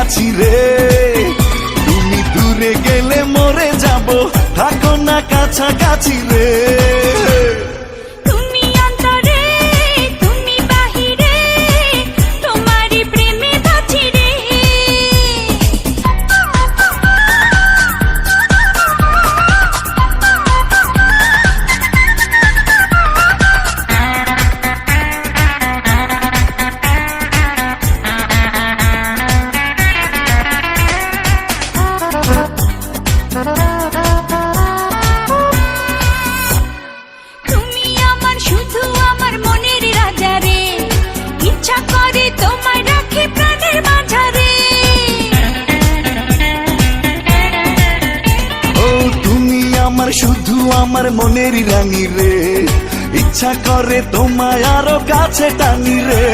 আছি রে। তুমি দূরে গেলে মরে যাব, থাকো না কাছাকাছি রে। তুমি অন্তরে তুমি বাহিরে, তোমারই প্রেমে বাঁচি রে। তুমি আমার শুধু আমার মনের রাজা রে, ইচ্ছা করে তোমায় রাখি প্রাণের মাঝারে। ও তুমি আমার শুধু আমার মনের রানী রে, ইচ্ছা করে তোমায় আরো কাছে টানি রে।